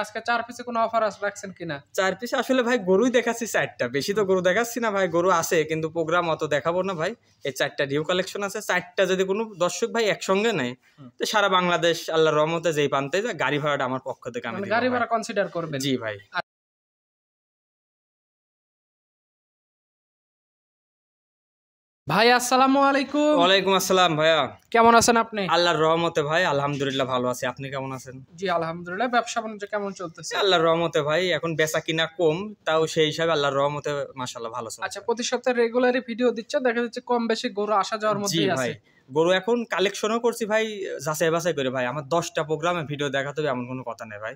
আজকে 4 পিসে কোনো অফার রাখছেন কিনা? 4 পিসে আসলে ভাই গরুই দেখাচ্ছি 4টা, বেশি তো গরু দেখাচ্ছি না ভাই। গরু আছে কিন্তু প্রোগ্রাম অত দেখাবো না ভাই। এই 4টা নিউ কালেকশন আছে। 4টা যদি কোনো দর্শক ভাই একসঙ্গে নেয় তো সারা বাংলাদেশ আল্লাহর রহমতে যেই প্রান্তে যায় গাড়ি ভাড়াটা আমার পক্ষ থেকে আমি দিব। গাড়ি ভাড়া কনসিডার করবেন? জি ভাই। ভাই আসসালামু আলাইকুম। ওয়ালাইকুম আসসালাম ভাইয়া, কেমন আছেন আপনি? আল্লাহর রহমতে ভাই আলহামদুলিল্লাহ ভালো আছি। আপনি কেমন আছেন? জি আলহামদুলিল্লাহ। ব্যবসা বাণিজ্য কেমন চলতেছে? আল্লাহর রহমতে ভাই এখন বেচা কিনা কম, তাও সেই হিসাবে আল্লাহর রহমতে মাশাআল্লাহ ভালো চলছে। আচ্ছা, প্রতি সপ্তাহে রেগুলারই ভিডিও দিচ্ছে, দেখা যাচ্ছে কম বেশি গরু আসা যাওয়ার মধ্যেই আছে। ভাই গরু এখন কালেকশনও করছি ভাই, যাচাই বাছাই করে ভাই। আমার 10টা প্রোগ্রামে ভিডিও দেখাতে হবে এমন কোনো কথা নেই ভাই।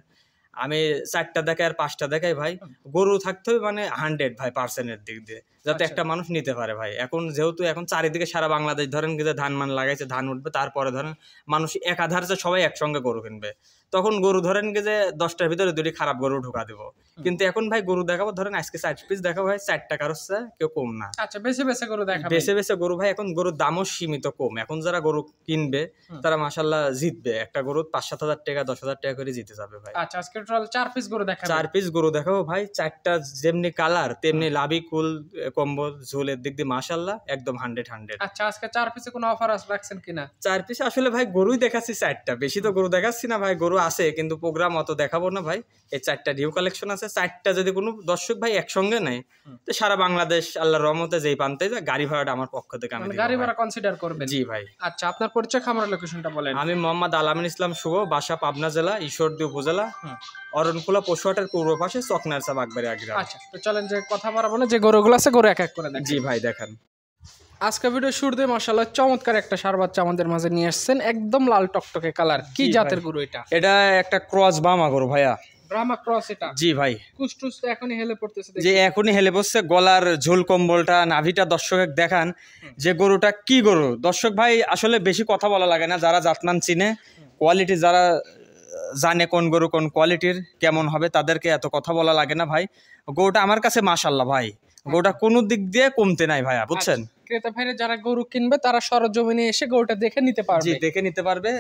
আমি 4টা দেখাই আর 5টা দেখাই ভাই। গরু থাকতে হবে মানে 100 ভাই পার্সেন্টের দিক দিয়ে, যাতে একটা মানুষ নিতে পারে ভাই। এখন যেহেতু এখন চারিদিকে সারা বাংলাদেশ ধরেন যে ধান মান লাগাইছে, ধান উঠবে, তারপরে ধরেন মানুষ একাধারে সবাই একসঙ্গে গরু কিনবে, তখন গরু ধরেন যে 10টার ভিতরে 2টি খারাপ গরু ঢুকা দেবো। কিন্তু এখন ভাই গরু দেখাবো, ধরেন আজকে 4 পিস দেখাবো ভাই, 4 টাকার হচ্ছে কেউ কম না। আচ্ছা, বেছে বেছে গরু দেখাবো। বেছে বেছে গরু ভাই। এখন গরুর দামও সীমিত কম। এখন যারা গরু কিনবে তারা মাশাআল্লাহ জিতবে। একটা গরু 5-7 হাজার টাকা 10,000 টাকা করে জিতে যাবে ভাই। আচ্ছা, আজকে টোটাল 4 পিস গরু দেখাবো। 4 পিস গরু দেখাবো ভাই। 4টা যেমনি কালার তেমনি লাভি কুল কম্বল ঝোলের দিক দিয়ে মাশাআল্লাহ একদম 100। আচ্ছা, আজকে 4 পিসে কোনো অফার রাখছেন কিনা? 4 পিসে আসলে ভাই গরুই দেখাচ্ছি 4টা, বেশি তো গরু দেখাচ্ছি না ভাই। গরু আছে কিন্তু প্রোগ্রাম অত দেখাবো না ভাই। এই 4টা নিউ কালেকশন আছে। 4টা যদি কোনো দর্শক ভাই একসঙ্গে নেয় তো সারা বাংলাদেশ আল্লাহর রহমতে যেই প্রান্তে যায় গাড়ি ভাড়াটা আমার পক্ষ থেকে আমি দিব। গাড়ি ভাড়া কনসিডার করবেন? জি ভাই। আচ্ছা, আপনার পরিচয়, খামারের লোকেশনটা বলেন। আমি মোহাম্মদ আলামিন ইসলাম শুভ, বাসা পাবনা জেলা ঈশ্বরদী উপজেলা অরণখোলা পশুহাটের পূর্ব পাশে চকনারসা বাগবাড়ি আগ্রা। আচ্ছা, তো চলেন যে কথা বাড়াবো না, যে গরুগুলো আছে গরু এক এক করে দেখেন। জি ভাই দেখান। আজকে ভিডিও শুরুতে মাশাআল্লাহ চমৎকার একটা ষাঁড় বাচ্চা আমাদের মাঝে নিয়ে আসছেন, একদম লাল টকটকে কালার। কি জাতের গরু এটা? এটা একটা ক্রস বামা গরু ভাইয়া। ব্রাহ্মা ক্রস এটা? জি ভাই। কুসটুস তো এখনই হেলে পড়তেছে। যে এখনই হেলে পড়ছে, গলার ঝোল কম্বলটা নাভিটা দর্শক দেখান যে গরুটা কি গরু। দর্শক ভাই আসলে বেশি কথা বলা লাগে না, যারা জাতমান চিনে, কোয়ালিটি যারা জানে কোন গরু কোন কোয়ালিটির কেমন হবে তাদেরকে এত কথা বলা লাগে না ভাই। গরুটা আমার কাছে মাশাআল্লাহ ভাই, গরুটা কোনো দিক দিয়ে কমতে নাই ভাইয়া, বুঝছেন? ক্রেতা ভাইরা যারা গরু কিনবে তারা সরজমিনে এসে গরুটা দেখে নিতে পারবে। জি দেখে নিতে পারবে।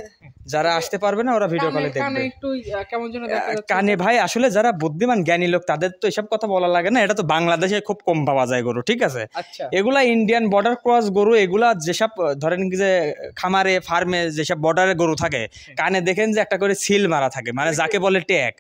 যারা আসতে পারবে না ওরা ভিডিও কলে দেখবে। কানে একটু কেমন যেন দেখা যাচ্ছে। কানে ভাই আসলে যারা বুদ্ধিমান জ্ঞানী লোক তাদের তো এসব কথা বলা লাগে না। এটা তো বাংলাদেশে খুব কম পাওয়া যায় গরু, ঠিক আছে? আচ্ছা, এগুলা ইন্ডিয়ান বর্ডার ক্রস গরু। এগুলা যেসব ধরেন যে খামারে ফার্মে যেসব বর্ডারে গরু থাকে, কানে দেখেন যে একটা করে সিল মারা থাকে, মানে যাকে বলে ট্যাগ।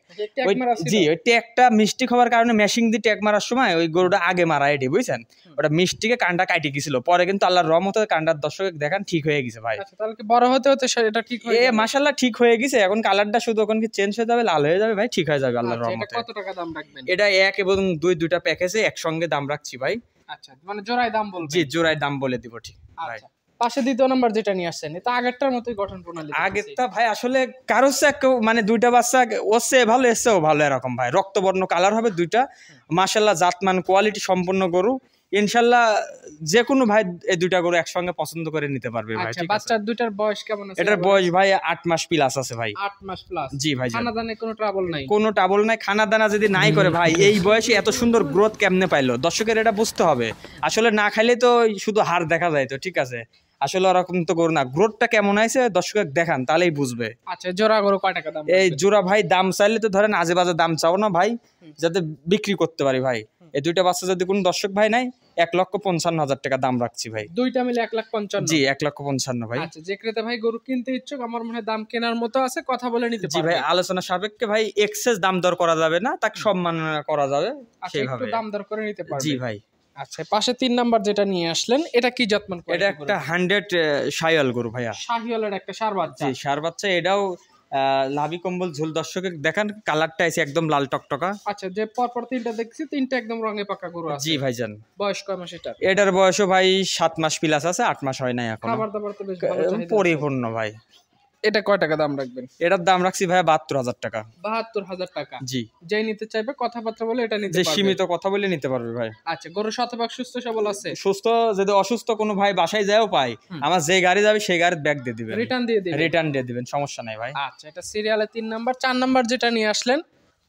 জি, ওই ট্যাগটা মিস্টেক হওয়ার কারণে মেশিং দিয়ে ট্যাগ মারার সময় ওই গরুটা আগে মারা এটি, বুঝছেন? ওটা মিস্টেকে কানটা কাটি গেছিল, পরে কিন্তু আল্লাহর রহমতে কানটার দর্শক দেখান ঠিক হয়ে গেছে ভাই। আচ্ছা, তাহলে কি বড় হতে হতে এটা ঠিক হয়ে যাবে? মাশাআল্লাহ ঠিক হয়ে গেছে। এখন কালারটা শুধু এখন কি চেঞ্জ হয়ে যাবে, লাল হয়ে যাবে ভাই, ঠিক হয়ে যাবে আল্লাহর রহমতে। এটা কত টাকা দাম রাখবেন? এটা 1 এবং 2 দুইটা প্যাকেজে একসঙ্গে দাম রাখছি ভাই। আচ্ছা, মানে জোড়ায় দাম বলবেন? জি, জোড়ায় দাম বলে দিব, ঠিক ভাই। পাশে দ্বিতীয় নাম্বার যেটা নিয়ে আসছেন, এটা আগেরটার মতোই গঠন প্রণালী? আগেরটা ভাই আসলে কারো মানে দুইটা বাচ্চা ওসে ভালো এসেও ভালো এরকম ভাই, রক্তবর্ণ কালার হবে দুইটা। মাশাআল্লাহ জাতমান কোয়ালিটি সম্পূর্ণ গরু। ইনশাআল্লাহ যে কোনো ভাই এই দুইটা গরু একসঙ্গে পছন্দ করে নিতে পারবে ভাই। আচ্ছা, বাচ্চার দুইটার বয়স কেমন আছে? এটার বয়স ভাই 8 মাস প্লাস আছে ভাই। 8 মাস প্লাস? জি ভাই। খানা দানে কোনো ট্রাবল নাই? কোনো ট্রাবল নাই। খানা দানা যদি নাই করে ভাই, এই বয়সে এত সুন্দর গ্রোথ কেমনে পাইলো দর্শকের এটা বুঝতে হবে। আসলে না খাইলে তো শুধু হাড় দেখা যায়, তো ঠিক আছে? আসলে ওরকম তো গরু না, গ্রোথটা কেমন আছে দর্শক দেখান তাহলেই বুঝবে। আচ্ছা, জোড়া গরু কয় টাকা দাম? এই জোড়া ভাই দাম চাইলে তো ধরেন আজে বাজে দাম চাও না ভাই, যাতে বিক্রি করতে পারি ভাই। এই দুইটা বাচ্চা যদি কোনো দর্শক ভাই নাই 1,55,000 টাকা দাম রাখছি ভাই। দুইটা মিলে 1,55,000? জি, 1,55,000 ভাই। আচ্ছা, যে ক্রেতা ভাই গরু কিনতে ইচ্ছুক, আমার মনে হয় দাম কেনার মতো আছে, কথা বলে নিতে পারবে। জি ভাই, আলোচনা সাপেক্ষে ভাই, এক্সেস দাম দর করা যাবে না, তাকে সম্মাননা করা যাবে সেইভাবে দাম দর করে নিতে পারবে। জি ভাই। আচ্ছা, পাশে 3 নাম্বার যেটা নিয়ে আসলেন, এটা কি জাতমান? এটা একটা 100 শাহিওয়াল গরু ভাইয়া। শাহিওয়ালের একটা ষাঁড় বাচ্চা? জি, ষাঁড় বাচ্চা। এটাও লাভি কম্বল ঝোল। দর্শকে দেখান কালারটা আছে একদম লাল টকটকা। আচ্ছা, যে পরপর 3টা দেখছি, 3টা একদম রঙে পাকা গরু আছে। জি ভাইজান। বয়স কয় মাস এটা? এটার বয়সও ভাই 7 মাস প্লাস আছে, 8 মাস হয় নাই এখন। খাবার দাবার তো বেশ ভালো চাহিদা, পরিপূর্ণ ভাই। এটা কয় টাকা দাম রাখবেন? এটার দাম রাখছি ভাই 72,000 টাকা। 72,000 টাকা? জি। যেই নিতে চাইবে কথাবার্তা বলে এটা নিতে পারবে? সীমিত কথা বলে নিতে পারবে ভাই। আচ্ছা, গরু শতভাগ সুস্থ সবল আছে? সুস্থ। যদি অসুস্থ কোনো ভাই বাসায় যায়ও পাই, আমার যে গাড়ি যাবে সেই গাড়ির ব্যাগ দিয়ে দিবেন, রিটার্ন দিয়ে দিবেন, সমস্যা নাই ভাই। আচ্ছা, এটা সিরিয়ালে 3 নাম্বার। 4 নাম্বার যেটা নিয়ে আসলেন,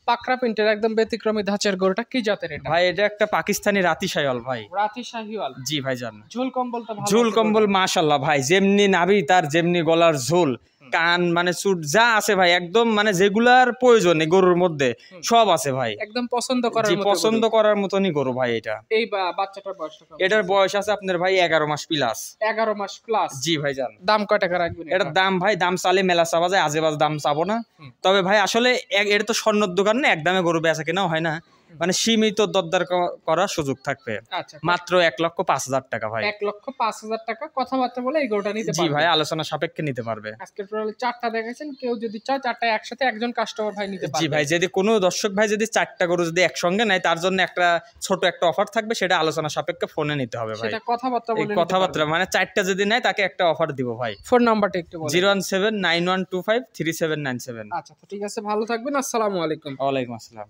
পাকড়া প্রিন্টের একদম ব্যতিক্রমী ধাঁচের গরুটা কি জাতের এটা? ভাই এটা একটা পাকিস্তানি রাতি শাহিওয়াল ভাই। রাতি শাহিওয়াল? জি ভাইজান। ঝোল কম্বল তো ভালো? ঝোল কম্বল মাশাআল্লাহ ভাই, যেমনি নাভি তার যেমনি গলার ঝোল, কান মানে চুট যা আছে ভাই একদম মানে যেগুলার প্রয়োজন এই গরুর মধ্যে সব আছে ভাই, একদম পছন্দ করার জি মতো পছন্দ গরু। করার মতনই গরু ভাই এটা। এই বাচ্চাটার বয়স কেমন? এটার বয়স আছে আপনার ভাই 11 মাস প্লাস। 11 মাস প্লাস। জি ভাই জান। দাম কয় টাকা রাখবেন এটার দাম ভাই দাম চালে মেলা চাওয়া যায়, আজেবাজ দাম চাবো না। তবে ভাই আসলে এটা তো স্বর্ণর দোকান না, একদমে গরু বেচা কেনাও হয় না, মানে সীমিত দরদার করার সুযোগ থাকবে। আচ্ছা, মাত্র 1,05,000 টাকা ভাই। 1,05,000 টাকা কথাবার্তা বলে এই গরুটা নিতে জি পারবে। ভাই আলোচনা সাপেক্ষে নিতে পারবে। আজকে টোটাল 4টা দেখাইছেন, কেউ যদি চায় 4টা একসাথে একজন কাস্টমার ভাই নিতে পারবে। জি ভাই যদি কোনো দর্শক ভাই যদি 4টা গরু যদি একসঙ্গে নেয় তার জন্য একটা ছোট একটা অফার থাকবে, সেটা আলোচনা সাপেক্ষে ফোনে নিতে হবে ভাই। সেটা কথাবার্তা এই বলে কথাবার্তা মানে 4টা যদি নেয় তাকে একটা অফার দিব ভাই। ফোন নাম্বারটা একটু বলেন। 01791253797। আচ্ছা তো ঠিক আছে, ভালো থাকবেন, আসসালামু আলাইকুম। ওয়ালাইকুম আসসালাম।